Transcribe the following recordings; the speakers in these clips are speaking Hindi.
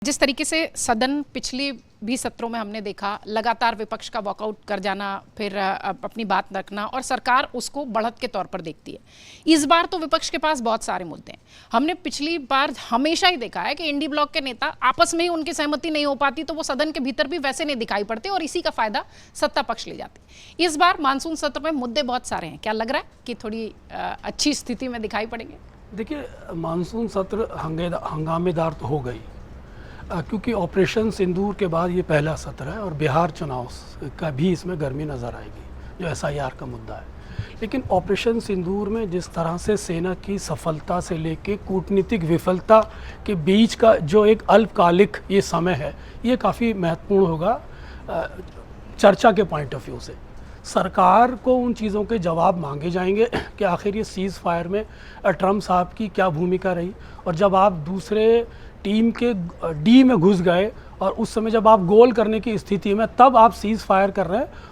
जिस तरीके से सदन पिछली भी सत्रों में हमने देखा, लगातार विपक्ष का वॉकआउट कर जाना, फिर अपनी बात रखना और सरकार उसको बढ़त के तौर पर देखती है। इस बार तो विपक्ष के पास बहुत सारे मुद्दे हैं। हमने पिछली बार हमेशा ही देखा है कि इंडी ब्लॉक के नेता आपस में ही उनकी सहमति नहीं हो पाती तो वो सदन के भीतर भी वैसे नहीं दिखाई पड़ते और इसी का फायदा सत्ता पक्ष ले जाती। इस बार मानसून सत्र में मुद्दे बहुत सारे हैं। क्या लग रहा है कि थोड़ी अच्छी स्थिति में दिखाई पड़ेंगे? देखिए, मानसून सत्र हंगामेदार तो हो गई क्योंकि ऑपरेशन सिंदूर के बाद ये पहला सत्र है और बिहार चुनाव का भी इसमें गर्मी नज़र आएगी जो SIR का मुद्दा है। लेकिन ऑपरेशन सिंदूर में जिस तरह से सेना की सफलता से लेके कूटनीतिक विफलता के बीच का जो एक अल्पकालिक ये समय है, ये काफ़ी महत्वपूर्ण होगा चर्चा के पॉइंट ऑफ व्यू से। सरकार को उन चीज़ों के जवाब मांगे जाएंगे कि आखिर ये सीज़ फायर में ट्रम्प साहब की क्या भूमिका रही, और जब आप दूसरे टीम के डी में घुस गए और उस समय जब आप गोल करने की स्थिति में तब आप सीज़ फायर कर रहे हैं,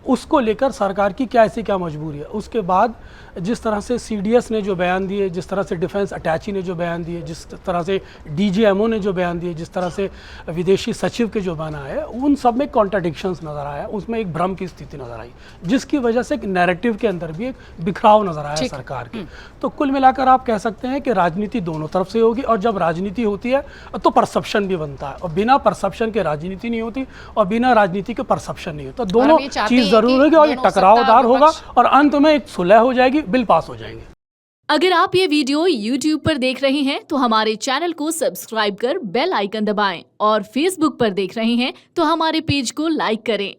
उसको लेकर सरकार की क्या ऐसी क्या मजबूरी है। उसके बाद जिस तरह से CDS ने जो बयान दिए, जिस तरह से डिफेंस अटैची ने जो बयान दिए, जिस तरह से DGMO ने जो बयान दिए, जिस तरह से विदेशी सचिव के जो बयान आए, उन सब में कॉन्ट्राडिक्शंस नज़र आया, उसमें एक भ्रम की स्थिति नज़र आई जिसकी वजह से एक नैरेटिव के अंदर भी एक बिखराव नज़र आया सरकार के। तो कुल मिलाकर आप कह सकते हैं कि राजनीति दोनों तरफ से होगी, और जब राजनीति होती है तो परसेप्शन भी बनता है, और बिना परसेप्शन के राजनीति नहीं होती और बिना राजनीति के परसेप्शन नहीं होता। दोनों चीज़ जरूर होगी और ये टकरावदार होगा और अंत में एक सुलह हो जाएगी, बिल पास हो जाएंगे। अगर आप ये वीडियो YouTube पर देख रहे हैं तो हमारे चैनल को सब्सक्राइब कर बेल आइकन दबाएं, और Facebook पर देख रहे हैं तो हमारे पेज को लाइक करें।